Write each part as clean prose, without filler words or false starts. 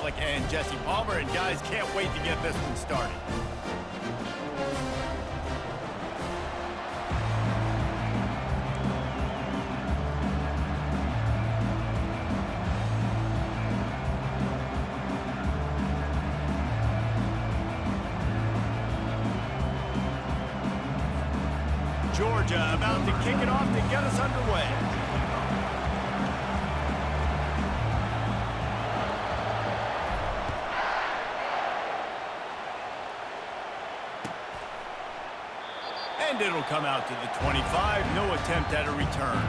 Alec and Jesse Palmer, and guys, can't wait to get this one started. Georgia about to kick it off to get us underway. And it'll come out to the 25. No attempt at a return.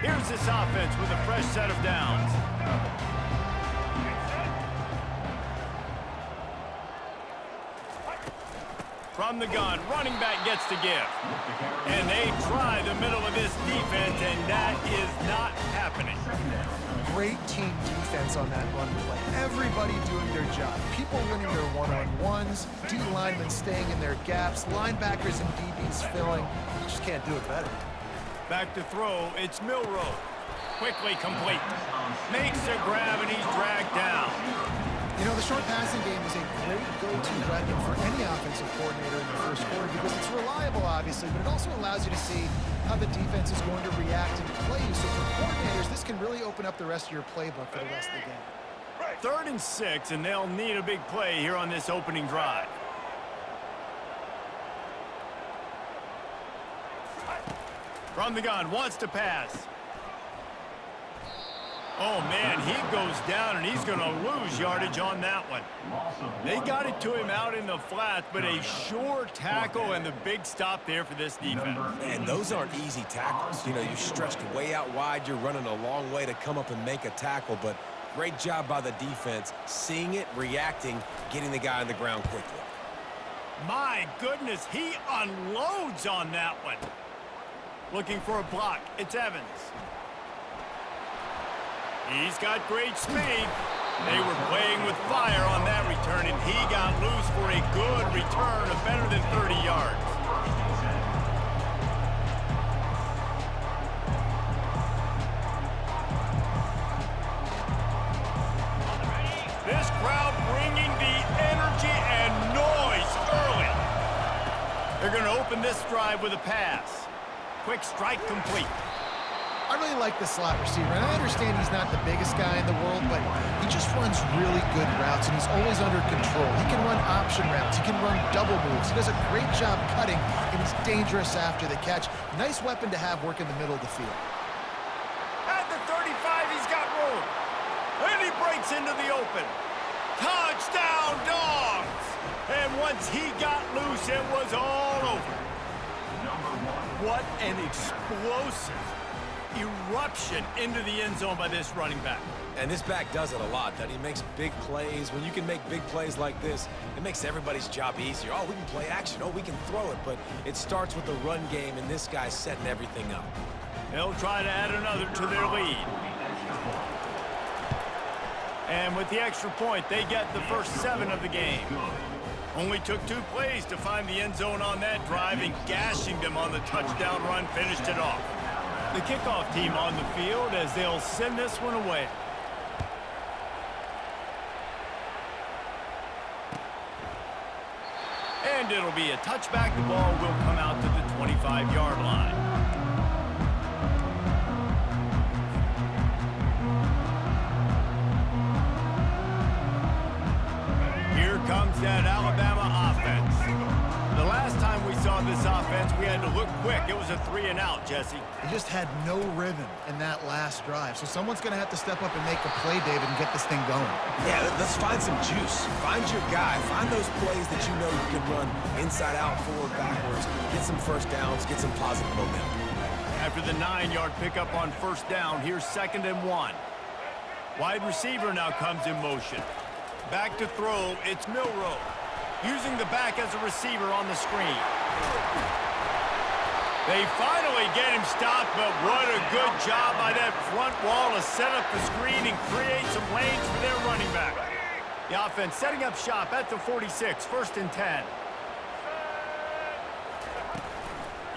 Here's this offense with a fresh set of downs. From the gun, running back gets the give. And they try the middle of this defense, and that is not happening. Great team defense on that run play. Everybody doing their job. People winning their one-on-ones, D linemen staying in their gaps, linebackers and DBs filling. You just can't do it better. Back to throw, it's Milroe. Quickly complete. Makes a grab, and he's dragged down. You know, the short passing game is a great go-to weapon for any offensive coordinator in the first quarter because it's reliable, obviously, but it also allows you to see how the defense is going to react and play you. So for coordinators, this can really open up the rest of your playbook for the rest of the game. 3rd and 6, and they'll need a big play here on this opening drive. From the gun, wants to pass. Oh, man, he goes down, and he's going to lose yardage on that one. They got it to him out in the flat, but a sure tackle and the big stop there for this defense. And those aren't easy tackles. You know, you're stretched way out wide. You're running a long way to come up and make a tackle, but great job by the defense, seeing it, reacting, getting the guy on the ground quickly. My goodness, he unloads on that one. Looking for a block. It's Evans. He's got great speed. They were playing with fire on that return, and he got loose for a good return of better than 30 yards. This crowd bringing the energy and noise early. They're going to open this drive with a pass. Quick strike complete. I really like the slot receiver, and I understand he's not the biggest guy in the world, but he just runs really good routes, and he's always under control. He can run option routes. He can run double moves. He does a great job cutting, and he's dangerous after the catch. Nice weapon to have work in the middle of the field. At the 35, he's got room. And he breaks into the open. Touchdown, Dogs! And once he got loose, it was all over. What an explosive eruption into the end zone by this running back. And this back does it a lot, that he makes big plays. When you can make big plays like this, it makes everybody's job easier. Oh, we can play action. Oh, we can throw it. But it starts with the run game, and this guy's setting everything up. They'll try to add another to their lead. And with the extra point, they get the first 7 of the game. Only took 2 plays to find the end zone on that drive, and gashing them on the touchdown run finished it off. The kickoff team on the field as they'll send this one away. And it'll be a touchback. The ball will come out to the 25-yard line. Here comes that Alabama offense. The last time we saw this offense, we had to look quick. It was a 3-and-out, Jesse. He just had no rhythm in that last drive. So someone's going to have to step up and make a play, David, and get this thing going. Yeah, let's find some juice. Find your guy. Find those plays that you know you can run inside out, forward, backwards. Get some first downs. Get some positive momentum. After the 9-yard pickup on first down, here's 2nd and 1. Wide receiver now comes in motion. Back to throw, it's Milroe. Using the back as a receiver on the screen. They finally get him stopped, but what a good job by that front wall to set up the screen and create some lanes for their running back. The offense setting up shop at the 46, 1st and 10.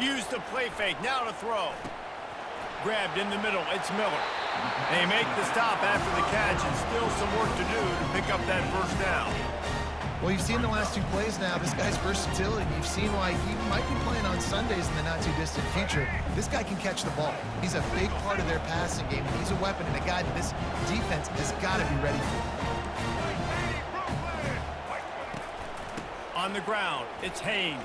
Use the play fake, now to throw. Grabbed in the middle, it's Miller. They make the stop after the catch, and still some work to do to pick up that first down. Well, you've seen the last 2 plays now. This guy's versatility. You've seen why he might be playing on Sundays in the not-too-distant future. This guy can catch the ball. He's a big part of their passing game. He's a weapon and a guy that this defense has got to be ready for. On the ground, it's Haynes.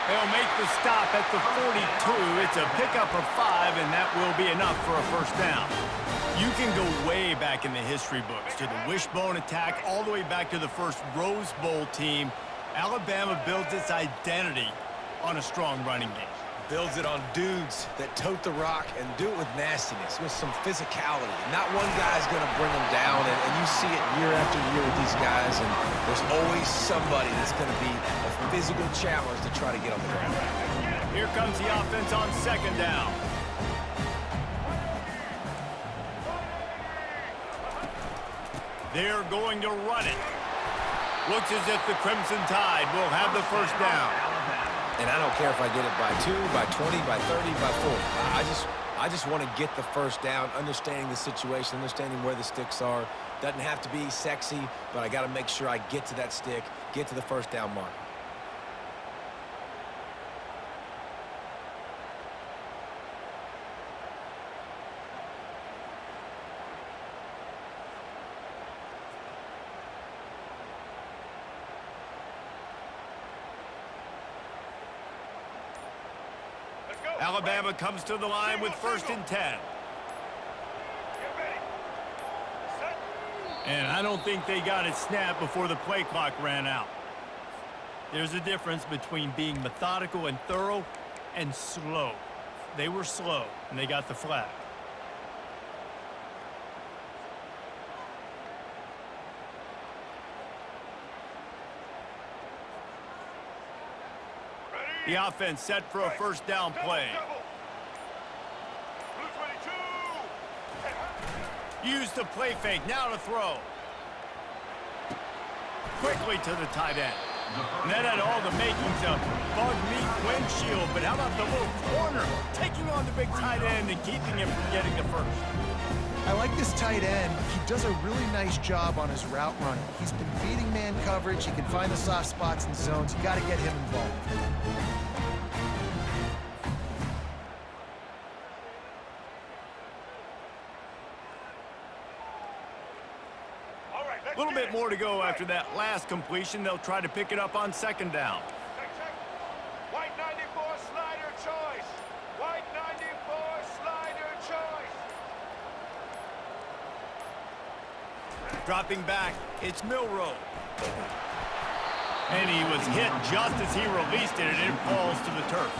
They'll make the stop at the 42. It's a pickup of 5, and that will be enough for a first down. You can go way back in the history books to the wishbone attack, all the way back to the first Rose Bowl team. Alabama builds its identity on a strong running game. Builds it on dudes that tote the rock and do it with nastiness, with some physicality. Not one guy's going to bring them down, and you see it year after year with these guys, and there's always somebody that's going to be a physical challenge to try to get on the ground. Here comes the offense on second down. They're going to run it. Looks as if the Crimson Tide will have the first down. And I don't care if I get it by 2, by 20, by 30, by 40. I just want to get the first down, understanding the situation, understanding where the sticks are. Doesn't have to be sexy, but I got to make sure I get to that stick, get to the first down mark. Alabama comes to the line with 1st and 10. And I don't think they got it snapped before the play clock ran out. There's a difference between being methodical and thorough and slow. They were slow, and they got the flag. The offense set for a first down play. Use the play fake, now to throw. Quickly to the tight end. And that had all the makings of bug meat windshield, but how about the little corner taking on the big tight end and keeping him from getting the first? I like this tight end. He does a really nice job on his route running. He's been beating man coverage. He can find the soft spots and zones. You got to get him involved. A little bit more to go after that last completion. They'll try to pick it up on second down. White 94 slider choice. White 94 slider choice. Dropping back, it's Milroe. And he was hit just as he released it, and it falls to the turf.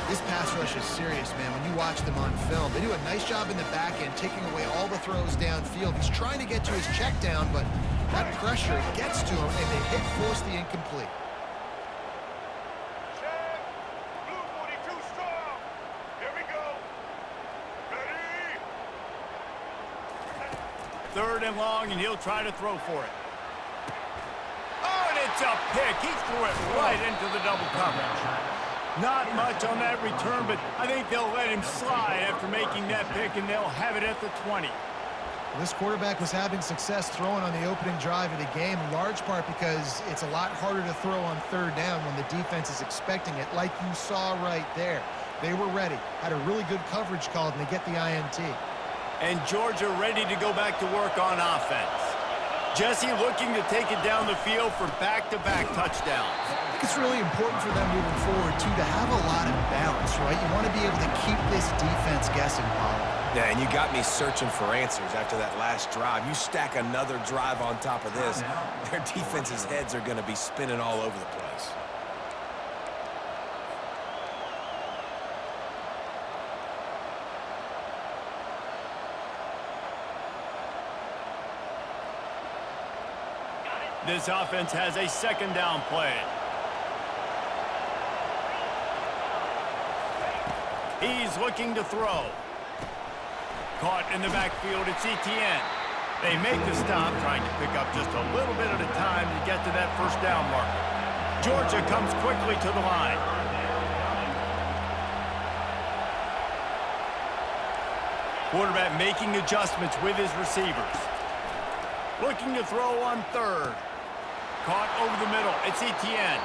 This pass rush is serious, man. When you watch them on film, they do a nice job in the back end, taking away all the throws downfield. He's trying to get to his check down, but that pressure gets to him, and they hit force the incomplete. Check. Blue 42 strong. Here we go. Ready. 3rd and long, and he'll try to throw for it. Oh, and it's a pick. He threw it right into the double coverage. Not much on that return, but I think they'll let him slide after making that pick, and they'll have it at the 20. This quarterback was having success throwing on the opening drive of the game, in large part because it's a lot harder to throw on 3rd down when the defense is expecting it, like you saw right there. They were ready, had a really good coverage called, and they get the INT. And Georgia ready to go back to work on offense. Jesse looking to take it down the field for back-to-back touchdowns. I think it's really important for them moving forward, too, to have a lot of balance, right? You want to be able to keep this defense guessing, Paulo. Yeah, and you got me searching for answers after that last drive. You stack another drive on top of this, their defense's heads are going to be spinning all over the place. This offense has a second down play. He's looking to throw. Caught in the backfield, it's Etienne. They make the stop, trying to pick up just a little bit at a time to get to that first down marker. Georgia comes quickly to the line. Quarterback making adjustments with his receivers. Looking to throw on third. Caught over the middle. It's Etienne.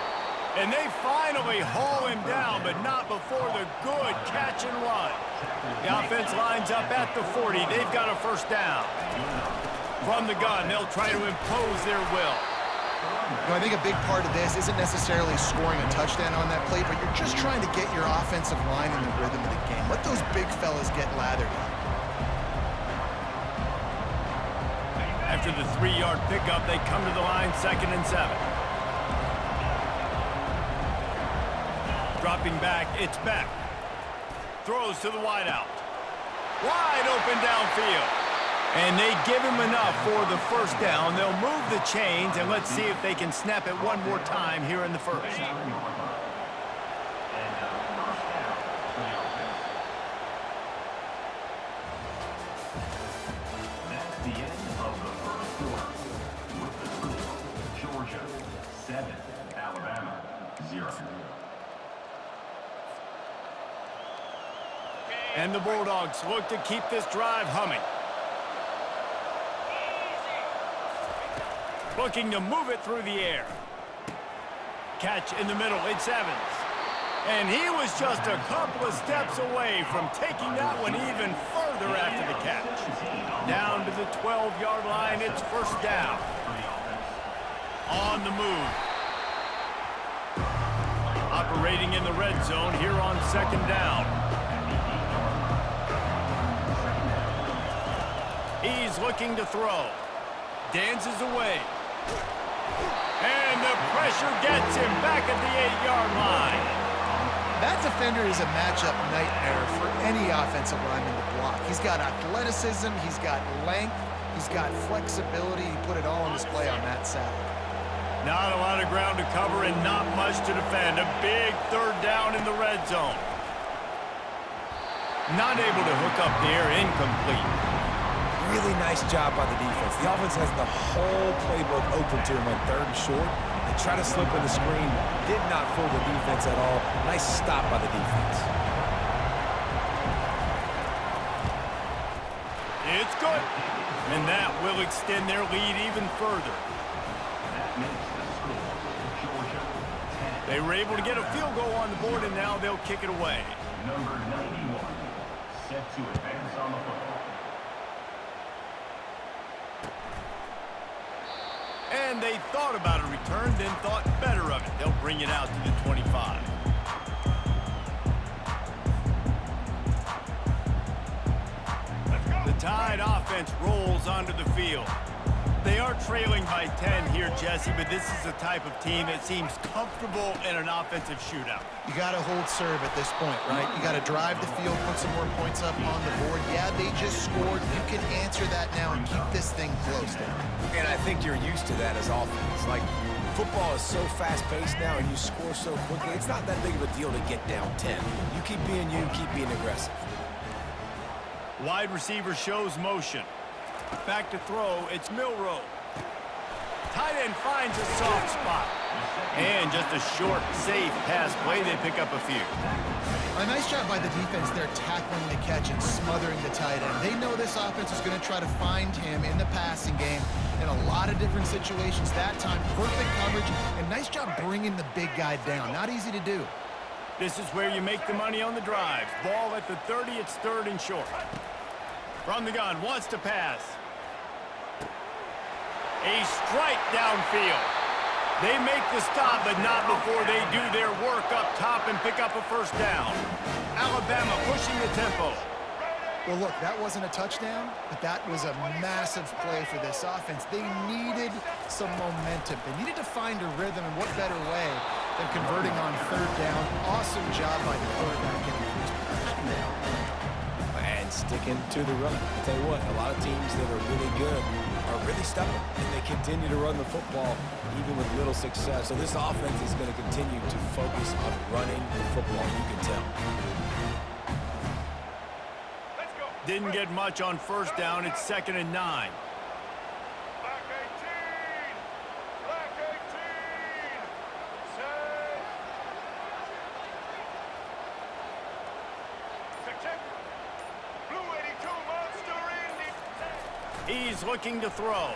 And they finally haul him down, but not before the good catch and run. The offense lines up at the 40. They've got a first down. From the gun, they'll try to impose their will. You know, I think a big part of this isn't necessarily scoring a touchdown on that play, but you're just trying to get your offensive line in the rhythm of the game. Let those big fellas get lathered up. After the 3-yard pickup, they come to the line, 2nd and 7. Dropping back, it's Beck. Throws to the wideout. Wide open downfield. And they give him enough for the first down. They'll move the chains, and let's see if they can snap it one more time here in the first. That's the end of the first quarter. With the score, Georgia 7, Alabama 0. And the Bulldogs look to keep this drive humming. Looking to move it through the air. Catch in the middle, it's Evans. And he was just a couple of steps away from taking that one even further after the catch. Down to the 12-yard line, it's first down. On the move. Operating in the red zone here on 2nd down. He's looking to throw. Dances away. And the pressure gets him back at the 8-yard line. That defender is a matchup nightmare for any offensive lineman to block. He's got athleticism, he's got length, he's got flexibility. He put it all on display on that sack. Not a lot of ground to cover and not much to defend. A big 3rd down in the red zone. Not able to hook up there, incomplete. Really nice job by the defense. The offense has the whole playbook open to him on 3rd and short. They try to slip in the screen. Did not fool the defense at all. Nice stop by the defense. It's good. And that will extend their lead even further. That makes the score, Georgia 10. They were able to get a field goal on the board, and now they'll kick it away. Number 91, set to advance on the football. And they thought about a return, then thought better of it. They'll bring it out to the 25. The Tide offense rolls onto the field. They are trailing by 10 here, Jesse, but this is the type of team that seems comfortable in an offensive shootout. You got to hold serve at this point, right? You got to drive the field, put some more points up on the board. Yeah, they just scored. You can answer that now and keep this thing close down. And I think you're used to that as offense. Like, football is so fast-paced now and you score so quickly, it's not that big of a deal to get down 10. You keep being you, keep being aggressive. Wide receiver shows motion. Back to throw, it's Milroe. Tight end finds a soft spot. And just a short, safe pass play, they pick up a few. A nice job by the defense there tackling the catch and smothering the tight end. They know this offense is going to try to find him in the passing game in a lot of different situations. That time, perfect coverage, and nice job bringing the big guy down. Not easy to do. This is where you make the money on the drives. Ball at the 30, it's 3rd and short. From the gun, wants to pass. A strike downfield. They make the stop, but not before they do their work up top and pick up a first down. Alabama pushing the tempo. Well, look, that wasn't a touchdown, but that was a massive play for this offense. They needed some momentum. They needed to find a rhythm, and what better way than converting on 3rd down. Awesome job by the quarterback getting his production. And sticking to the run. I tell you what, a lot of teams that are really good are really stubborn, and they continue to run the football even with little success. So this offense is going to continue to focus on running the football, you can tell. Let's go. Didn't get much on first down. It's 2nd and 9. Black 18. Black 18. Set. Check, check. Blue 82, mark. He's looking to throw.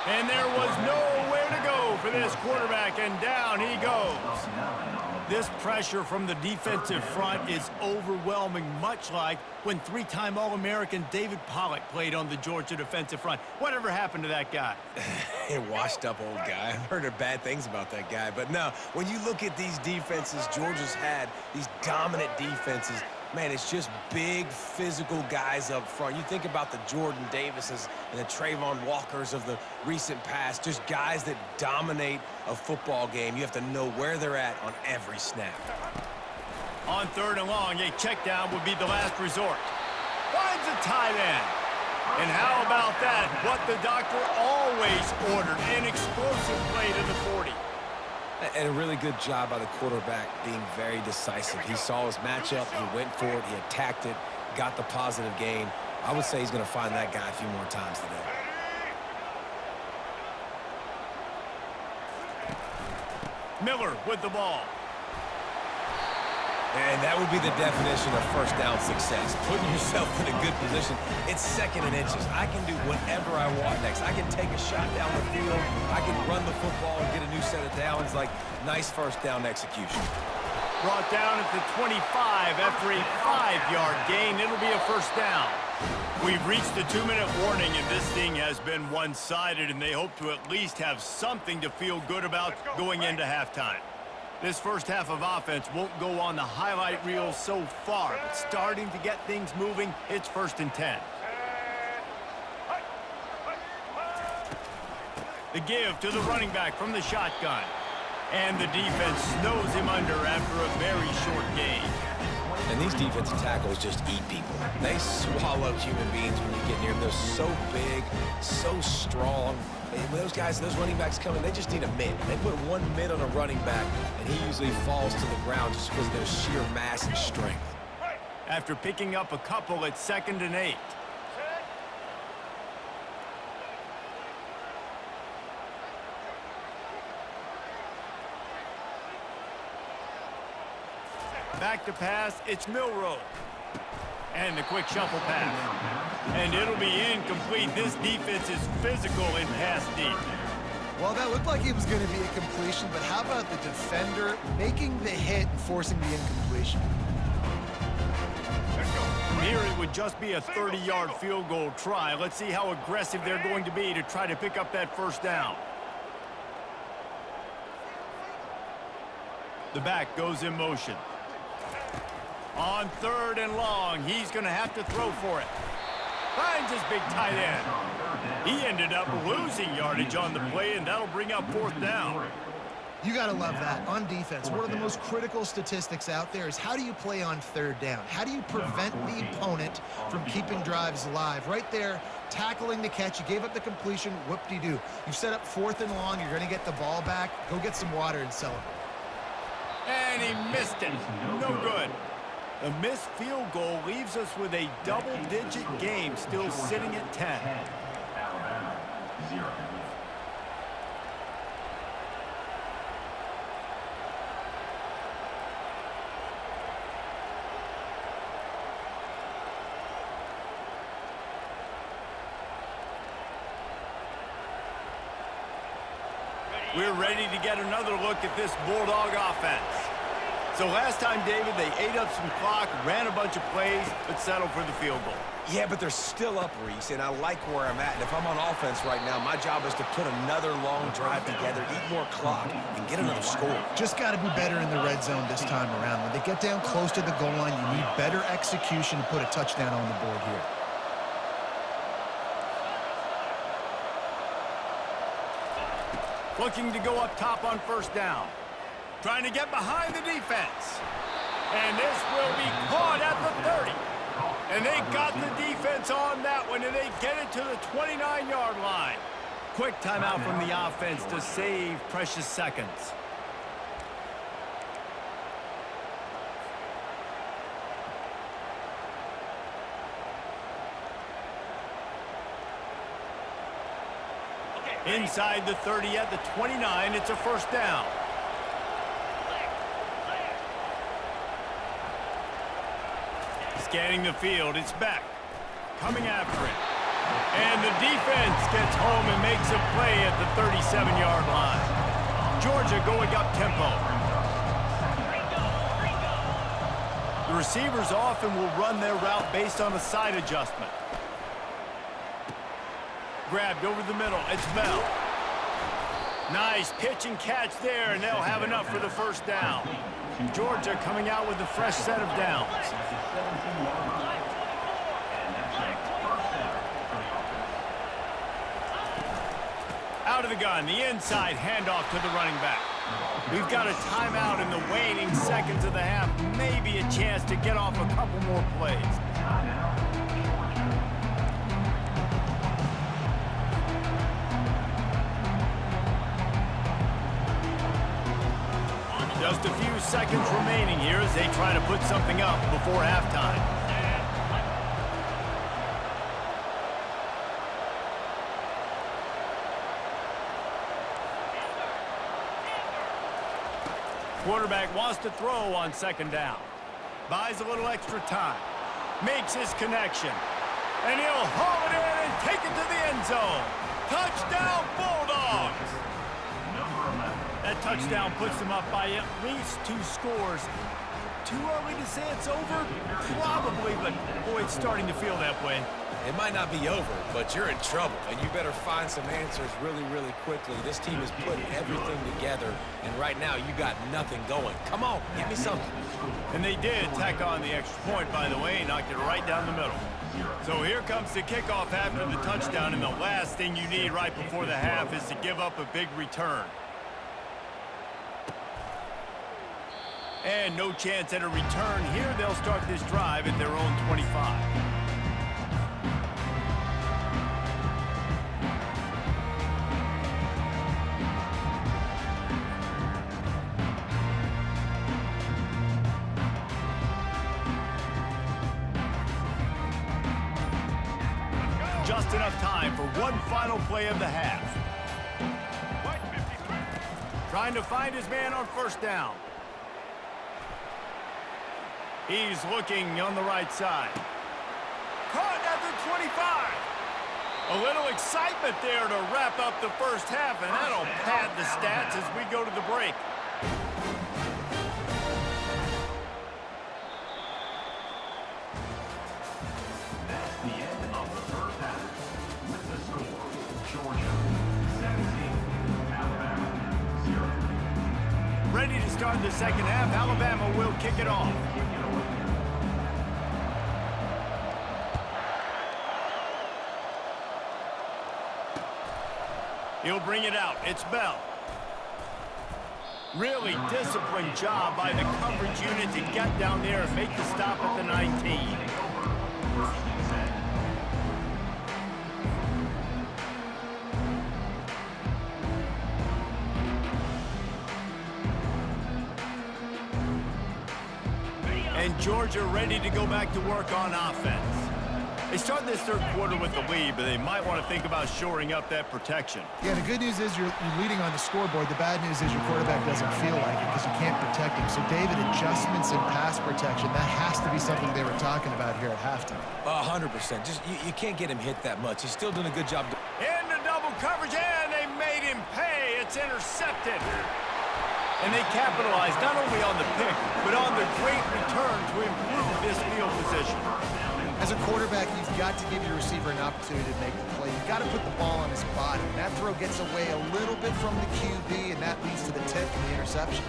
And there was nowhere to go for this quarterback, and down he goes. This pressure from the defensive front is overwhelming, much like when three-time All-American David Pollock played on the Georgia defensive front. Whatever happened to that guy? A washed-up old guy. I've heard bad things about that guy. But no, when you look at these defenses Georgia's had, these dominant defenses, man, it's just big, physical guys up front. You think about the Jordan Davises and the Trayvon Walkers of the recent past, just guys that dominate a football game. You have to know where they're at on every snap. On 3rd and long, a check down would be the last resort. Finds a tight end. And how about that? What the doctor always ordered, an explosive play to the 40. And a really good job by the quarterback being very decisive. He saw his matchup, he went for it, he attacked it, got the positive gain. I would say he's going to find that guy a few more times today. Miller with the ball. And that would be the definition of first down success, putting yourself in a good position. It's 2nd and inches. I can do whatever I want next. I can take a shot down the field. I can run the football and get a new set of downs. Like, nice first down execution. Brought down at the 25 after a 5-yard gain. It'll be a first down. We've reached the 2-minute warning, and this thing has been one-sided, and they hope to at least have something to feel good about going into halftime. This first half of offense won't go on the highlight reel so far, but starting to get things moving, it's 1st and 10. The give to the running back from the shotgun. And the defense snows him under after a very short gain. And these defensive tackles just eat people. They swallow human beings when you get near them. They're so big, so strong. When those guys, those running backs come in, they just need a mid. They put one mid on a running back, and he usually falls to the ground just because of their sheer mass and strength. After picking up a couple at 2nd and 8. Back to pass, it's Milroe. And the quick shuffle pass. And it'll be incomplete. This defense is physical in pass deep. Well, that looked like it was going to be a completion, but how about the defender making the hit and forcing the incompletion? From here, it would just be a 30-yard field goal try. Let's see how aggressive they're going to be to try to pick up that first down. The back goes in motion. On 3rd and long, he's going to have to throw for it. Finds his big tight end. He ended up losing yardage on the play, and that'll bring up 4th down. You got to love that. On defense, one of the most critical statistics out there is how do you play on 3rd down? How do you prevent the opponent from keeping drives alive? Right there, tackling the catch. You gave up the completion. Whoop-de-doo. You've set up 4th and long. You're going to get the ball back. Go get some water and celebrate. And he missed it. No good. A missed field goal leaves us with a double-digit game still sitting at 10. Alabama, 0. We're ready to get another look at this Bulldog offense. So last time, David, they ate up some clock, ran a bunch of plays, but settled for the field goal. Yeah, but they're still up, Reese, and I like where I'm at. And if I'm on offense right now, my job is to put another long drive together, eat more clock, and get another score. Just got to be better in the red zone this time around. When they get down close to the goal line, you need better execution to put a touchdown on the board here. Looking to go up top on 1st down. Trying to get behind the defense. And this will be caught at the 30. And they got the defense on that one, and they get it to the 29-yard line. Quick timeout from the offense to save precious seconds. Inside the 30 at the 29, it's a 1st down. Scanning the field, it's Beck. Coming after it. And the defense gets home and makes a play at the 37-yard line. Georgia going up tempo. The receivers often will run their route based on a side adjustment. Grabbed over the middle. It's Bell. Nice pitch and catch there, and they'll have enough for the first down. Georgia coming out with a fresh set of downs. Out of the gun, the inside handoff to the running back. We've got a timeout in the waning seconds of the half. Maybe a chance to get off a couple more plays. Just a few seconds remaining here as they try to put something up before halftime. Quarterback wants to throw on second down. Buys a little extra time. Makes his connection. And he'll haul it in and take it to the end zone. Touchdown, Bulldogs! That touchdown puts them up by at least 2 scores. Too early to say it's over? Probably, but boy, it's starting to feel that way. It might not be over, but you're in trouble, and you better find some answers really, really quickly. This team has put everything together, and right now you got nothing going. Come on, give me something. And they did tack on the extra point, by the way, knocked it right down the middle. So here comes the kickoff after the touchdown, and the last thing you need right before the half is to give up a big return. And no chance at a return here. They'll start this drive at their own 25. Just enough time for one final play of the half. Trying to find his man on first down. He's looking on the right side. Caught at the 25. A little excitement there to wrap up the first half, and that'll pad the stats as we go to the break. That's the end of the first half. With the score, Georgia 17, Alabama 0. Ready to start the second half. Alabama will kick it off. He'll bring it out. It's Bell. Really disciplined job by the coverage unit to get down there and make the stop at the 19. And Georgia ready to go back to work on offense. They start this third quarter with the lead, but they might want to think about shoring up that protection. Yeah, the good news is you're leading on the scoreboard. The bad news is your quarterback doesn't feel like it because you can't protect him. So, David, adjustments in pass protection, that has to be something they were talking about here at halftime. 100%. Just you can't get him hit that much. He's still doing a good job. Into double coverage, and they made him pay. It's intercepted. And they capitalized not only on the pick, but on the great return to improve this field position. As a quarterback, you've got to give your receiver an opportunity to make the play. You've got to put the ball on his body. And that throw gets away a little bit from the QB, and that leads to the tip and the interception.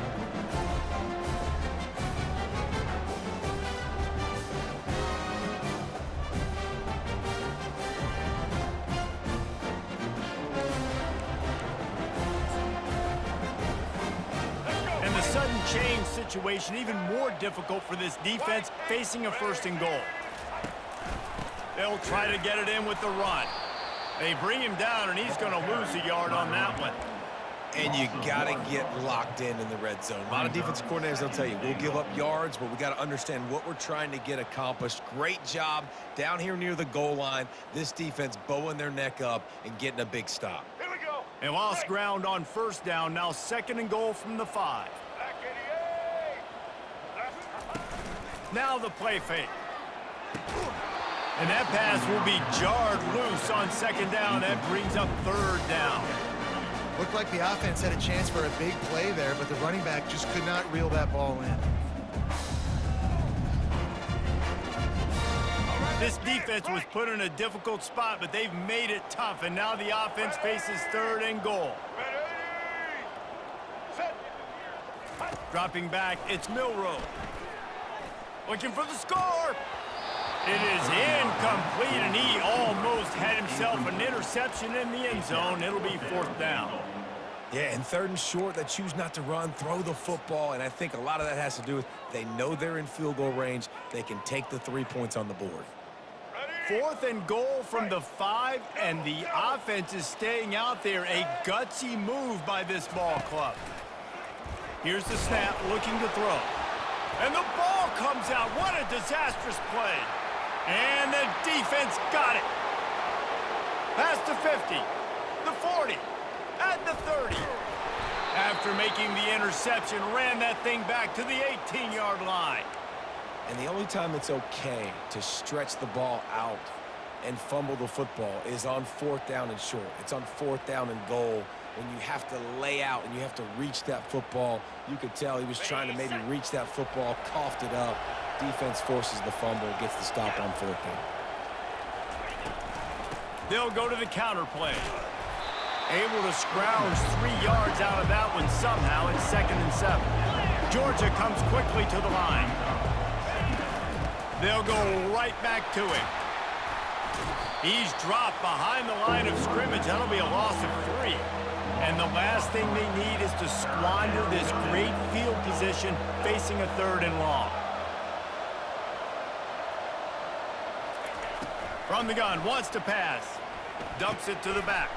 And the sudden change situation even more difficult for this defense facing a first and goal. They'll try to get it in with the run. They bring him down, and he's going to lose a yard on that one. And you got to get locked in the red zone. A lot of defensive coordinators, they'll tell you, we'll give up yards, but we got to understand what we're trying to get accomplished. Great job down here near the goal line. This defense bowing their neck up and getting a big stop. Here we go. And lost ground on first down. Now second and goal from the 5. Back 88. Now the play fake. And that pass will be jarred loose on second down. That brings up third down. Looked like the offense had a chance for a big play there, but the running back just could not reel that ball in. This defense was put in a difficult spot, but they've made it tough, and now the offense faces third and goal. Dropping back, it's Milroe. Looking for the score. It is incomplete, and he almost had himself an interception in the end zone. It'll be fourth down. Yeah, and third and short, they choose not to run, throw the football, and I think a lot of that has to do with they know they're in field goal range. They can take the 3 points on the board. Fourth and goal from the 5, and the offense is staying out there. A gutsy move by this ball club. Here's the snap, looking to throw. And the ball comes out. What a disastrous play. And the defense got it. Past the 50, the 40, at the 30. After making the interception, ran that thing back to the 18-yard line. And the only time it's okay to stretch the ball out and fumble the football is on fourth down and short. It's on fourth down and goal when you have to lay out and you have to reach that football. You could tell he was trying to maybe reach that football, coughed it up. Defense forces the fumble, gets the stop on fourth down. They'll go to the counter play. Able to scrounge 3 yards out of that one somehow. It's 2nd and 7. Georgia comes quickly to the line. They'll go right back to him. He's dropped behind the line of scrimmage. That'll be a loss of 3. And the last thing they need is to squander this great field position facing a 3rd and long. From the gun, wants to pass. Dumps it to the back.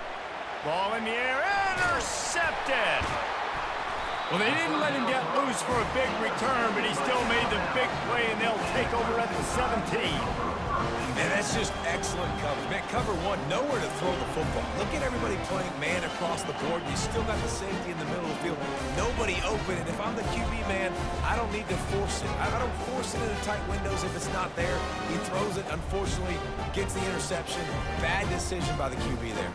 Ball in the air, intercepted! Well, they didn't let him get loose for a big return, but he still made the big play, and they'll take over at the 17. Man, that's just excellent coverage. Man, cover one, nowhere to throw the football. Look at everybody playing man across the board. You still got the safety in the middle of the field. Nobody open, and if I'm the QB, man, I don't need to force it. I don't force it into tight windows if it's not there. He throws it, unfortunately, gets the interception. Bad decision by the QB there.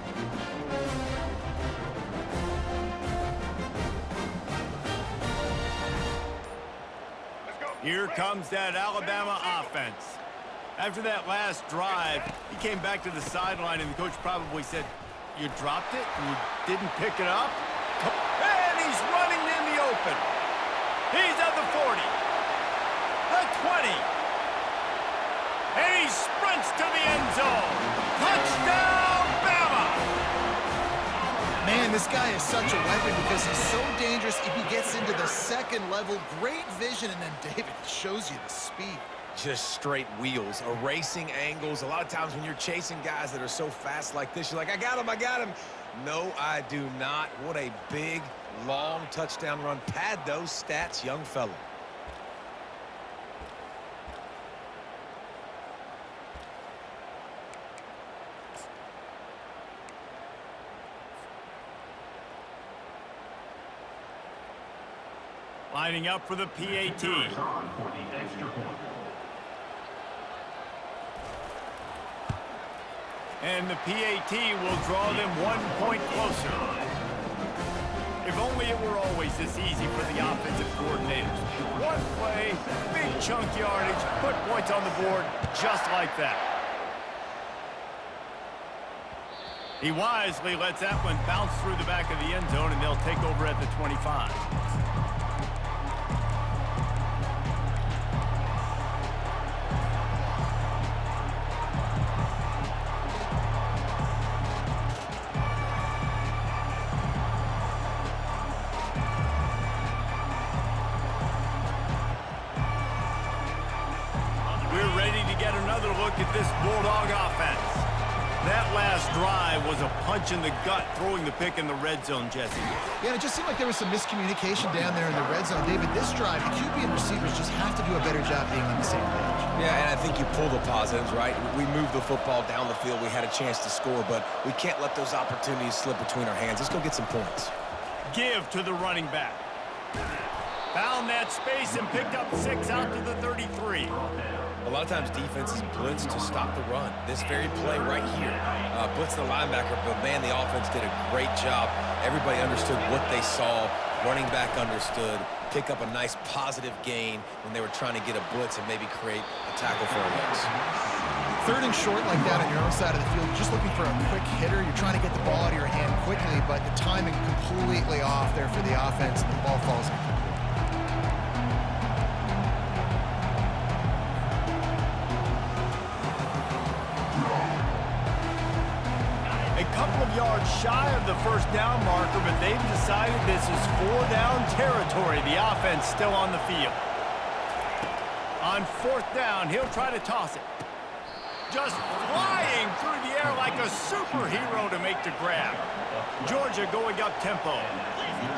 Here comes that Alabama offense. After that last drive, he came back to the sideline, and the coach probably said, "You dropped it and you didn't pick it up?" And he's running in the open. He's at the 40, the 20, and he sprints to the end zone. Touchdown, Bama! Man, this guy is such a weapon because he's so dangerous if he gets into the second level. Great vision, and then David shows you the speed. Just straight wheels, erasing angles. A lot of times when you're chasing guys that are so fast like this, you're like, I got him. No, I do not. What a big, long touchdown run. Pad those stats, young fella. Lining up for the PAT. On for the extra point. And the PAT will draw them 1 point closer. If only it were always this easy for the offensive coordinators. One play, big chunk yardage, put points on the board just like that. He wisely lets that one bounce through the back of the end zone, and they'll take over at the 25. Look at this Bulldog offense. That last drive was a punch in the gut, throwing the pick in the red zone, Jesse. Yeah, it just seemed like there was some miscommunication down there in the red zone. David, this drive, the QB and receivers just have to do a better job being on the same page. Yeah, and I think you pull the positives, right? We moved the football down the field. We had a chance to score, but we can't let those opportunities slip between our hands. Let's go get some points. Give to the running back. Found that space and picked up 6 out to the 33. A lot of times defenses blitz to stop the run. This very play right here, blitz the linebacker, but man, the offense did a great job. Everybody understood what they saw. Running back understood. Pick up a nice positive gain when they were trying to get a blitz and maybe create a tackle for a loss. 3rd and short like that on your own side of the field, you're just looking for a quick hitter. You're trying to get the ball out of your hand quickly, but the timing completely off there for the offense, and the ball falls incomplete. A couple of yards shy of the first down marker, but they've decided this is 4-down territory. The offense still on the field. On 4th down, he'll try to toss it. Just flying through the air like a superhero to make the grab. Georgia going up tempo.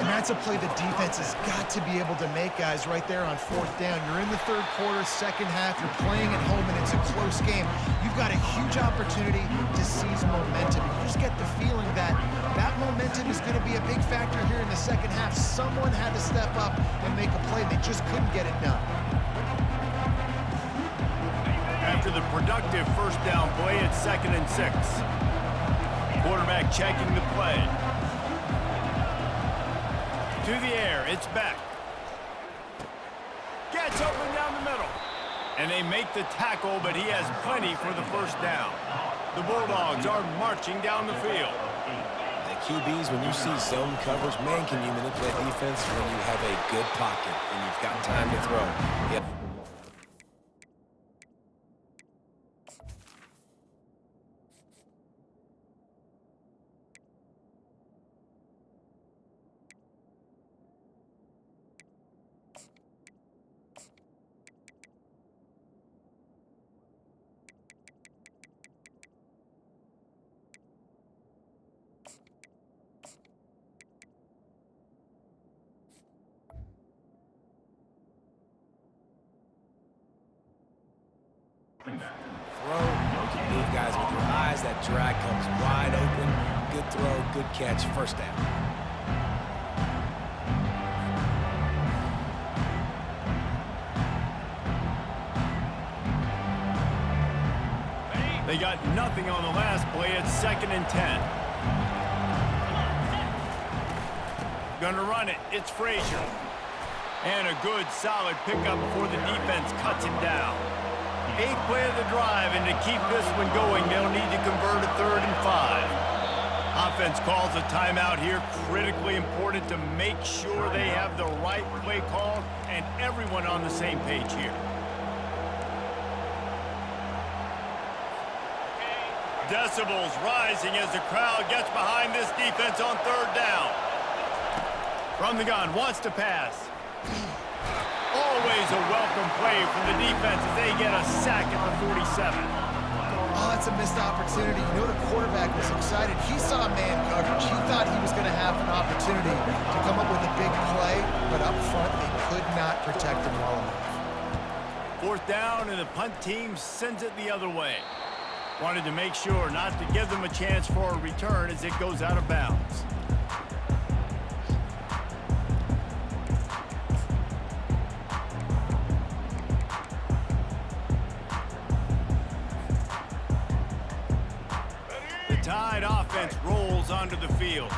And that's a play the defense has got to be able to make, guys, right there on 4th down. You're in the 3rd quarter, 2nd half. You're playing at home, and it's a close game. You've got a huge opportunity to seize momentum. You just get the feeling that that momentum is going to be a big factor here in the 2nd half. Someone had to step up and make a play. They just couldn't get it done. After the productive first down play, it's 2nd and 6. Quarterback checking the play. To the air, it's back. Gets open down the middle. And they make the tackle, but he has plenty for the first down. The Bulldogs are marching down the field. The QBs, when you see zone coverage, man, can you manipulate defense when you have a good pocket and you've got time to throw. Yep. Throw, you can move guys with your eyes. That drag comes wide open. Good throw, good catch, first down. They got nothing on the last play. It's 2nd and 10. Gonna run it. It's Frazier. And a good, solid pickup before the defense cuts him down. 8th play of the drive, and to keep this one going, they'll need to convert a 3rd and 5. Offense calls a timeout here. Critically important to make sure they have the right play call and everyone on the same page here. Decibels rising as the crowd gets behind this defense on 3rd down. From the gun, wants to pass. Always a welcome play from the defense as they get a sack at the 47. Oh, that's a missed opportunity. You know the quarterback was excited. He saw man coverage. He thought he was going to have an opportunity to come up with a big play, but up front they could not protect him well enough. 4th down, and the punt team sends it the other way. Wanted to make sure not to give them a chance for a return as it goes out of bounds. The Tide offense rolls onto the field.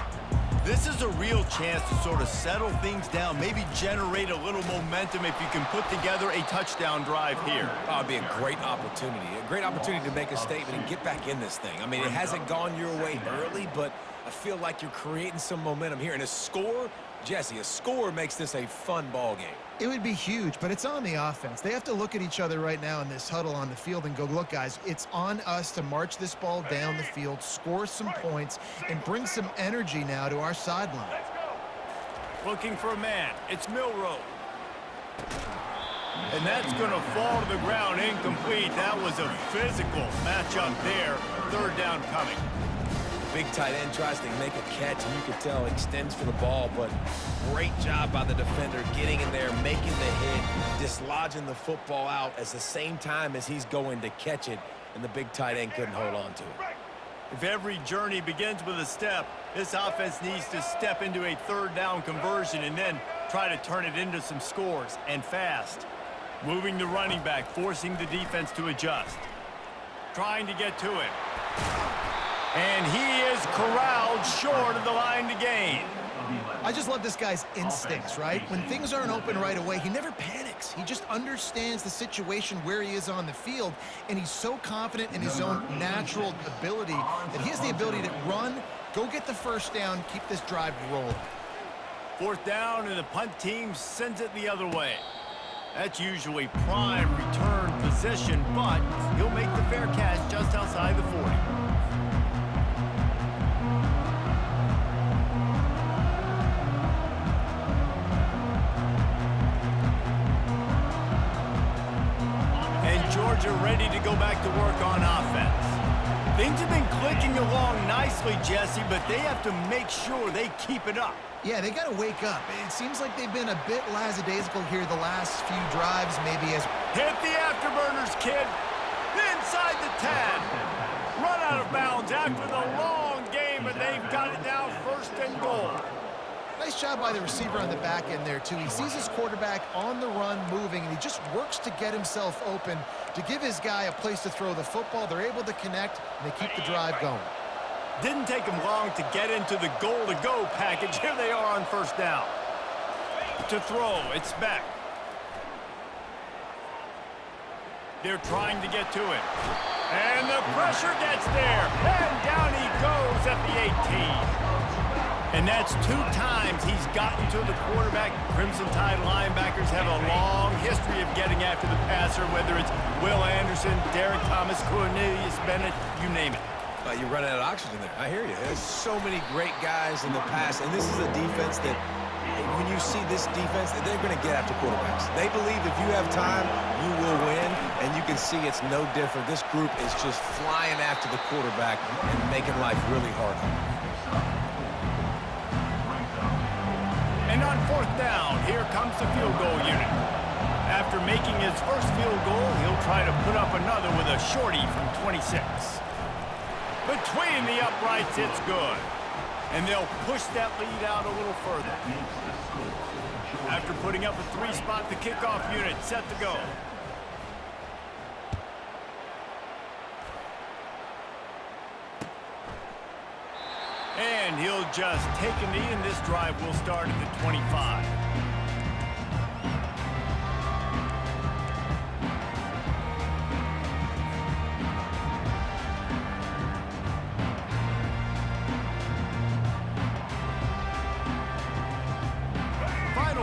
This is a real chance to sort of settle things down, maybe generate a little momentum if you can put together a touchdown drive here. Oh, it'd be a great opportunity to make a statement and get back in this thing. I mean, it hasn't gone your way early, but I feel like you're creating some momentum here. And a score, Jesse, a score makes this a fun ball game. It would be huge, but it's on the offense. They have to look at each other right now in this huddle on the field and go, look, guys, it's on us to march this ball down the field, score some points, and bring some energy now to our sideline. Looking for a man. It's Milroe. And that's going to fall to the ground incomplete. That was a physical matchup there. 3rd down coming. Big tight end tries to make a catch, and you can tell extends for the ball, but great job by the defender getting in there, making the hit, dislodging the football out at the same time as he's going to catch it, and the big tight end couldn't hold on to it. If every journey begins with a step, this offense needs to step into a 3rd down conversion and then try to turn it into some scores, and fast. Moving the running back, forcing the defense to adjust. Trying to get to it. And he is corralled short of the line to gain. I just love this guy's instincts, right? When things aren't open right away, he never panics. He just understands the situation where he is on the field, and he's so confident in his own natural ability that he has the ability to run, go get the first down, keep this drive rolling. Fourth down, and the punt team sends it the other way. That's usually prime return position, but he'll make the fair catch just outside the 40. And Georgia ready to go back to work on offense. Things have been clicking along nicely, Jesse, but they have to make sure they keep it up. Yeah, they got to wake up. It seems like they've been a bit lackadaisical here the last few drives, maybe as... Hit the afterburners, kid. Inside the 10. Run out of bounds after the long game, and they've got it now first and goal. Nice job by the receiver on the back end there, too. He sees his quarterback on the run moving, and he just works to get himself open to give his guy a place to throw the football. They're able to connect, and they keep the drive going. Didn't take them long to get into the goal-to-go package. Here they are on first down. To throw, it's Beck. They're trying to get to it. And the pressure gets there. And down he goes at the 18. And that's 2 times he's gotten to the quarterback. Crimson Tide linebackers have a long history of getting after the passer, whether it's Will Anderson, Derek Thomas, Cornelius Bennett, you name it. You're running out of oxygen there. I hear you. There's so many great guys in the past, and this is a defense that, when you see this defense, they're going to get after quarterbacks. They believe if you have time, you will win, and you can see it's no different. This group is just flying after the quarterback and making life really hard. And on fourth down, here comes the field goal unit. After making his first field goal, he'll try to put up another with a shorty from 26. Between the uprights, it's good. And they'll push that lead out a little further. After putting up a 3-spot, the kickoff unit set to go. And he'll just take a knee, and this drive will start at the 25.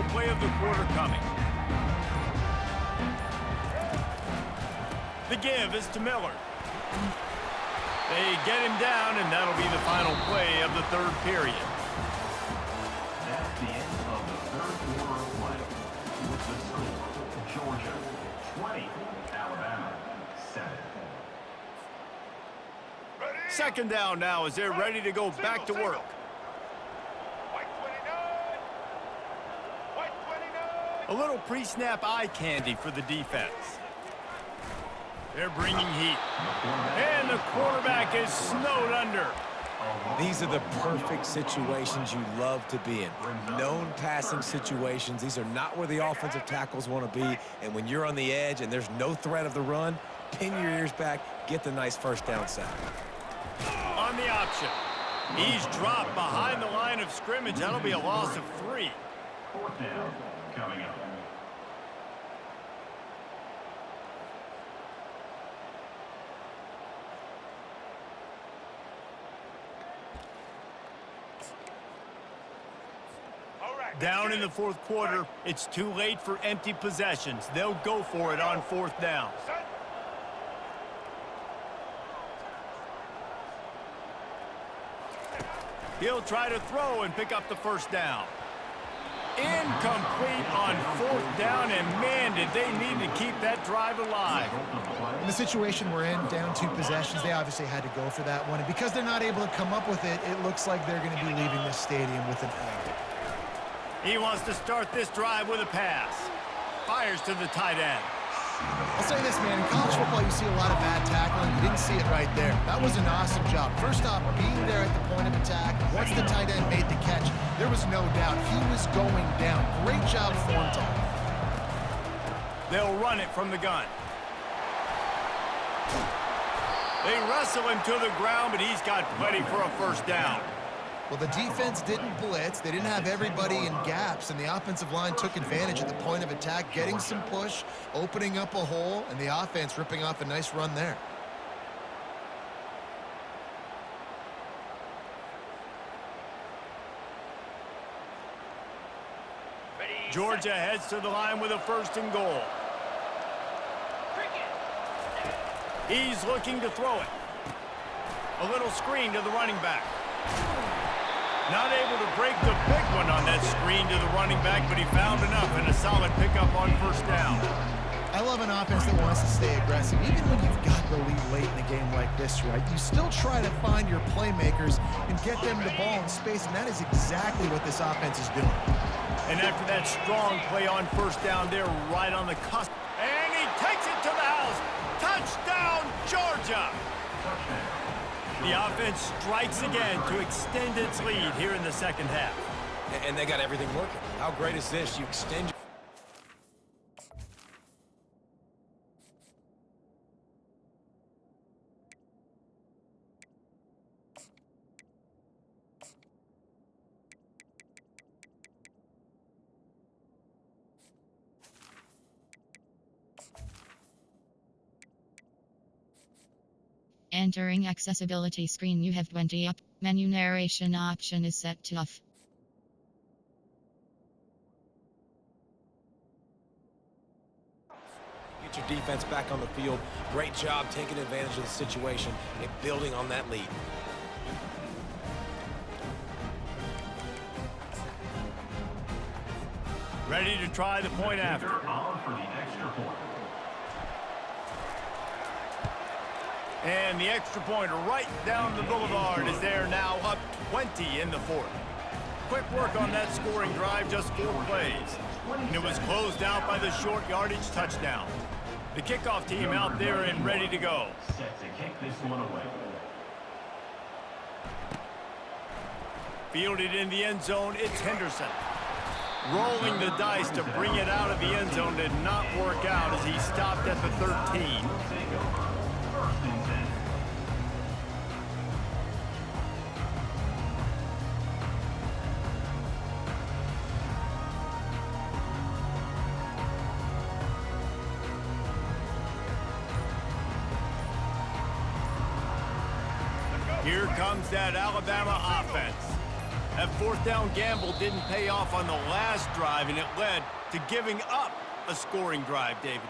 Play of the quarter coming. The give is to Miller. They get him down, and that'll be the final play of the third period. That's the end of the third quarter of play. With the score, Georgia 20, Alabama 7. Second down now as they're ready to go back to work. A little pre-snap eye candy for the defense. They're bringing heat. And the quarterback is snowed under. These are the perfect situations you love to be in. Known passing situations. These are not where the offensive tackles want to be. And when you're on the edge and there's no threat of the run, pin your ears back, get the nice first down sack. On the option. He's dropped behind the line of scrimmage. That'll be a loss of 3. Fourth down coming up. Down in the fourth quarter, it's too late for empty possessions. They'll go for it on fourth down. He'll try to throw and pick up the first down. Incomplete on fourth down, and man, did they need to keep that drive alive. In the situation we're in, down 2 possessions, they obviously had to go for that one. And because they're not able to come up with it, it looks like they're going to be leaving this stadium with an L. He wants to start this drive with a pass. Fires to the tight end. I'll say this, man. In college football, you see a lot of bad tackling. You didn't see it right there. That was an awesome job. First off, being there at the point of attack. Once the tight end made the catch, there was no doubt he was going down. Great job form time. They'll run it from the gun. They wrestle him to the ground, but he's got plenty for a first down. Well, the defense didn't blitz. They didn't have everybody in gaps, and the offensive line took advantage at the point of attack, getting some push, opening up a hole, and the offense ripping off a nice run there. Georgia heads to the line with a 1st and goal. He's looking to throw it. A little screen to the running back. Not able to break the big one on that screen to the running back, but he found enough and a solid pickup on 1st down. I love an offense that wants to stay aggressive. Even when you've got the lead late in a game like this, right, you still try to find your playmakers and get them the ball in space, and that is exactly what this offense is doing. And after that strong play on 1st down, they're right on the cusp. And he takes it to the house. Touchdown, Georgia! The offense strikes again to extend its lead here in the 2nd half. And they got everything working. How great is this? You extend your... Entering accessibility screen, you have 20 up. Menu narration option is set to off. Get your defense back on the field. Great job taking advantage of the situation and building on that lead. Ready to try the point after. On for the extra point. And the extra point right down the boulevard is there now, up 20 in the 4th. Quick work on that scoring drive, just 4 plays. And it was closed out by the short yardage touchdown. The kickoff team out there and ready to go. Set to kick this one away. Fielded in the end zone, it's Henderson. Rolling the dice to bring it out of the end zone did not work out as he stopped at the 13. Here comes that Alabama offense. That 4th down gamble didn't pay off on the last drive, and it led to giving up a scoring drive, David.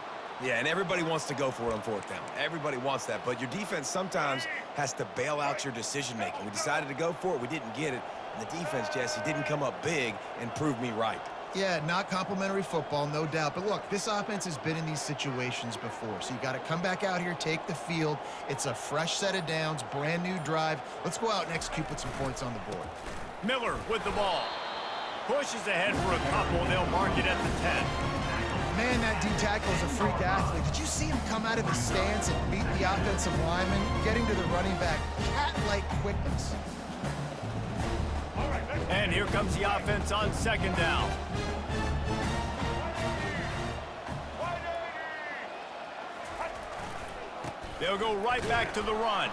Yeah, and everybody wants to go for it on 4th down. Everybody wants that, but your defense sometimes has to bail out your decision-making. We decided to go for it. We didn't get it. And the defense, Jesse, didn't come up big and prove me right. Yeah, not complimentary football, no doubt. But look, this offense has been in these situations before. So you got to come back out here, take the field. It's a fresh set of downs, brand new drive. Let's go out and execute, put some points on the board. Miller with the ball. Pushes ahead for a couple. They'll mark it at the 10. Man, that D-tackle is a freak athlete. Did you see him come out of his stance and beat the offensive lineman, getting to the running back? Cat-like quickness. And here comes the offense on 2nd down. They'll go right back to the run.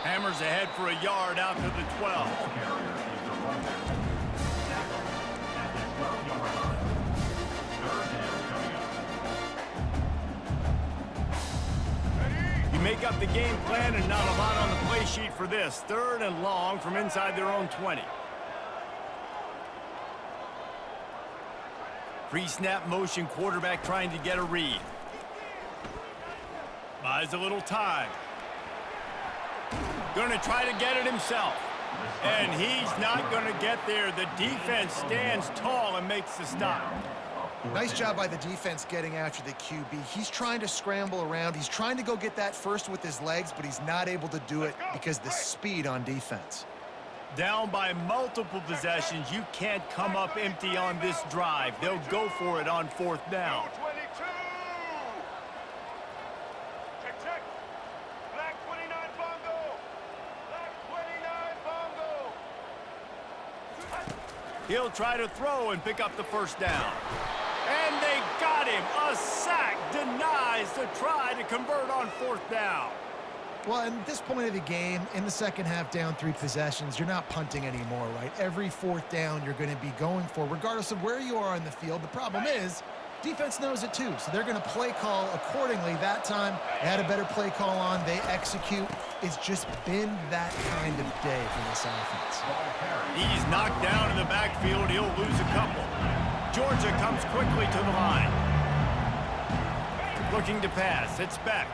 Hammers ahead for a yard out to the 12. You make up the game plan and not a lot on the play sheet for this. 3rd and long from inside their own 20. Pre-snap motion, quarterback trying to get a read. Buys a little time. Going to try to get it himself. And he's not going to get there. The defense stands tall and makes the stop. Nice job by the defense getting after the QB. He's trying to scramble around. He's trying to go get that first with his legs, but he's not able to do it because of the speed on defense. Down by multiple possessions, you can't come up empty on this drive. They'll go for it on 4th down. 22. Check, check. Black 29 Bongo. Black 29 Bongo. He'll try to throw and pick up the 1st down. And they got him. A sack denies the try to convert on 4th down. Well, at this point of the game, in the second half, down 3 possessions, you're not punting anymore, right? Every 4th down you're going to be going for, regardless of where you are on the field. The problem is, defense knows it too, so they're going to play call accordingly. That time, they had a better play call on. They execute. It's just been that kind of day for this offense. He's knocked down in the backfield. He'll lose a couple. Georgia comes quickly to the line. Looking to pass. It's Beck.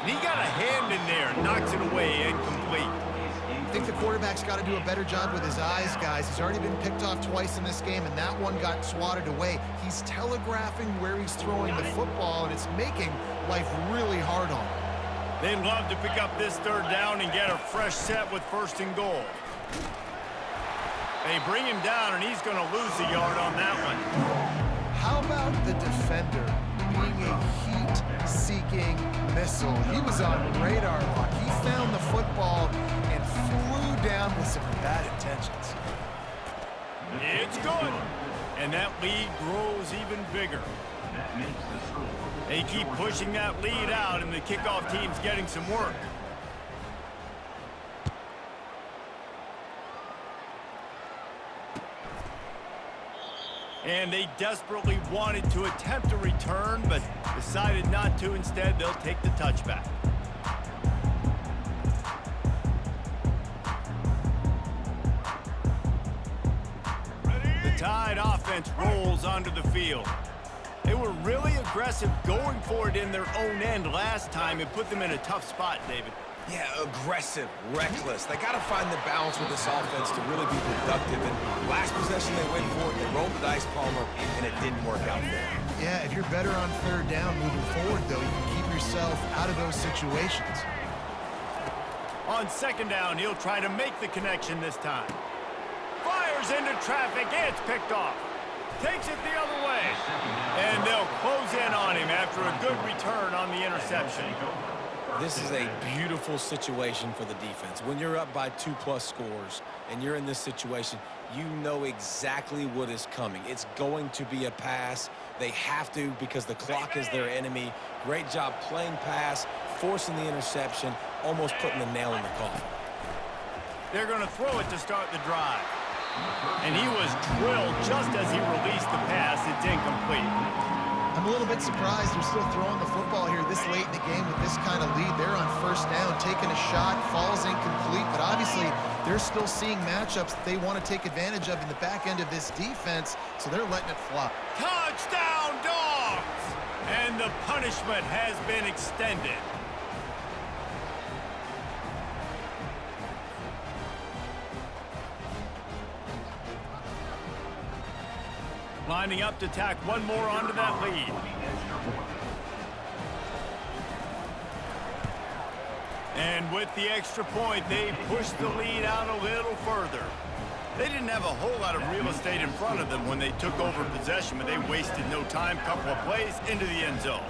And he got a hand in there, knocks it away, incomplete. I think the quarterback's got to do a better job with his eyes, guys. He's already been picked off twice in this game, and that one got swatted away. He's telegraphing where he's throwing the football, and it's making life really hard on him. They'd love to pick up this 3rd down and get a fresh set with 1st and goal. They bring him down, and he's going to lose a yard on that one. How about the defender being a heat-seeking missile? He was on radar lock. He found the football and flew down with some bad intentions. It's good. And that lead grows even bigger. That makes the score. They keep pushing that lead out, and the kickoff team's getting some work. And they desperately wanted to attempt a return, but decided not to. Instead, they'll take the touchback. The Tide offense rolls onto the field. They were really aggressive going for it in their own end last time. It put them in a tough spot, David. Yeah, aggressive, reckless. They got to find the balance with this offense to really be productive. And last possession they went for it, they rolled the dice, Palmer, and it didn't work out for them. Yeah, if you're better on 3rd down moving forward, though, you can keep yourself out of those situations. On 2nd down, he'll try to make the connection this time. Fires into traffic, it's picked off. Takes it the other way. And they'll close in on him after a good return on the interception. This is a beautiful situation for the defense. When you're up by 2+ scores and you're in this situation, you know exactly what is coming. It's going to be a pass. They have to because the clock is their enemy. Great job playing pass, forcing the interception, almost putting the nail in the coffin. They're going to throw it to start the drive. And he was drilled just as he released the pass. It's incomplete. I'm a little bit surprised they're still throwing the football here this late in the game with this kind of lead. They're on 1st down, taking a shot, falls incomplete, but obviously they're still seeing matchups that they want to take advantage of in the back end of this defense, so they're letting it fly. Touchdown, Dogs! And the punishment has been extended. Lining up to tack one more onto that lead. And with the extra point, they push the lead out a little further. They didn't have a whole lot of real estate in front of them when they took over possession, but they wasted no time. Couple of plays into the end zone.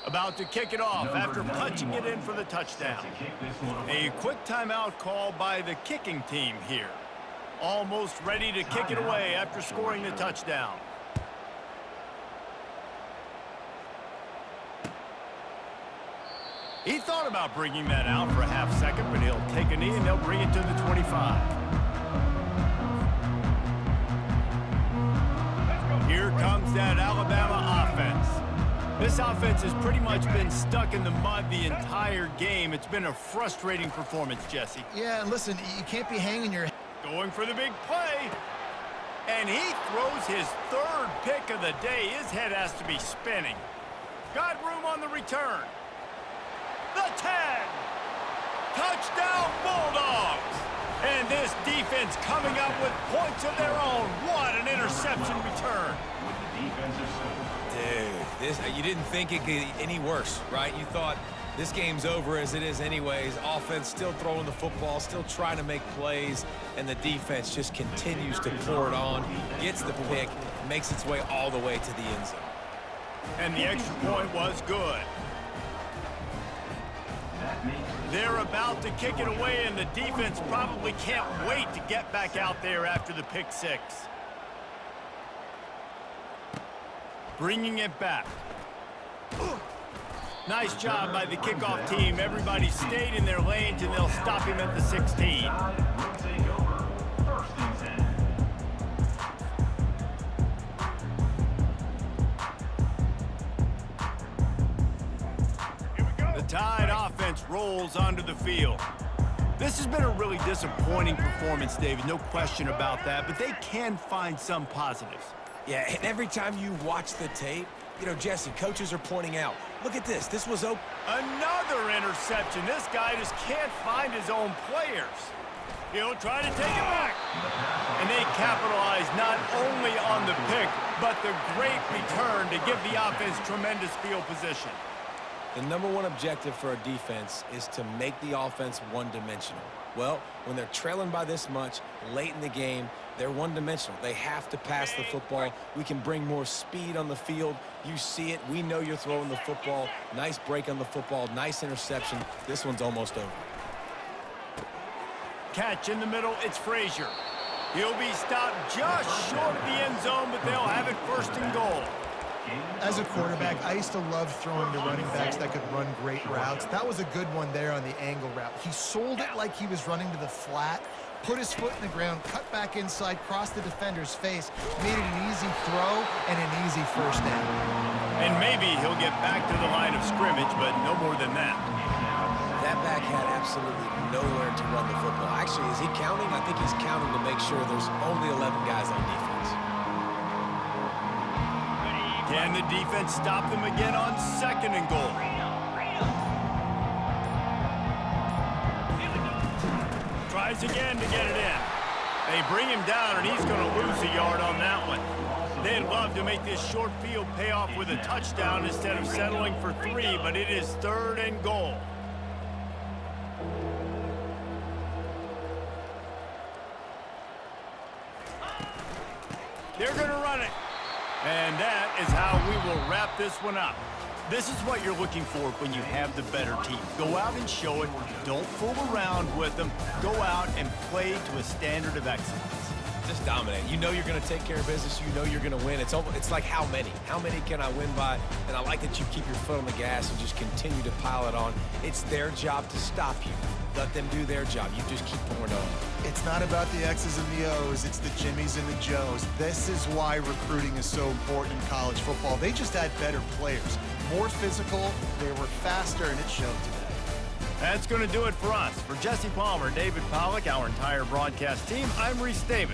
About to kick it off after punching it in for the touchdown. A quick timeout call by the kicking team here. Almost ready to kick it away after scoring the touchdown. He thought about bringing that out for a half second, but he'll take a knee and they'll bring it to the 25. Here comes that Alabama offense. This offense has pretty much been stuck in the mud the entire game. It's been a frustrating performance, Jesse. Yeah, and listen, you can't be hanging your... Going for the big play. And he throws his 3rd pick of the day. His head has to be spinning. Got room on the return. The 10. Touchdown, Bulldogs. And this defense coming up with points of their own. What an interception return. With the defensive score. Dude, you didn't think it could get any worse, right? You thought this game's over as it is anyways. Offense still throwing the football, still trying to make plays, and the defense just continues to pour it on, gets the pick, makes its way all the way to the end zone. And the extra point was good. They're about to kick it away, and the defense probably can't wait to get back out there after the pick six. Bringing it back. Nice job by the kickoff team. Everybody stayed in their lanes, and they'll stop him at the 16. Will take over. First and 10. The Tide offense rolls onto the field. This has been a really disappointing performance, David, no question about that, but they can find some positives. Yeah, and every time you watch the tape, you know, Jesse, coaches are pointing out, look at this. This was open. Another interception. This guy just can't find his own players. He'll try to take it back. And they capitalize not only on the pick, but the great return to give the offense tremendous field position. The number one objective for a defense is to make the offense one-dimensional. Well, when they're trailing by this much late in the game, they're one-dimensional. They have to pass the football. We can bring more speed on the field. You see it. We know you're throwing the football. Nice break on the football. Nice interception. This one's almost over. Catch in the middle. It's Frazier. He'll be stopped just short of the end zone, but they'll have it first and goal. As a quarterback, I used to love throwing to running backs that could run great routes. That was a good one there on the angle route. He sold it like he was running to the flat, put his foot in the ground, cut back inside, crossed the defender's face, made it an easy throw and an easy first down. And maybe he'll get back to the line of scrimmage, but no more than that. That back had absolutely nowhere to run the football. Actually, is he counting? I think he's counting to make sure there's only 11 guys on defense. Can the defense stop them again on second and goal? Tries again to get it in. They bring him down, and he's going to lose a yard on that one. They'd love to make this short field pay off with a touchdown instead of settling for 3, but it is third and goal. They're going to run it. And that is how we will wrap this one up. This is what you're looking for when you have the better team. Go out and show it. Don't fool around with them. Go out and play to a standard of excellence. Just dominate. You know you're going to take care of business. You know you're going to win. It's like how many? How many can I win by? And I like that you keep your foot on the gas and just continue to pile it on. It's their job to stop you. Let them do their job. You just keep pouring on. It's not about the X's and the O's. It's the Jimmies and the Joes. This is why recruiting is so important in college football. They just had better players, more physical, they were faster, and it showed today. That's going to do it for us. For Jesse Palmer, David Pollack, our entire broadcast team, I'm Reese Davis.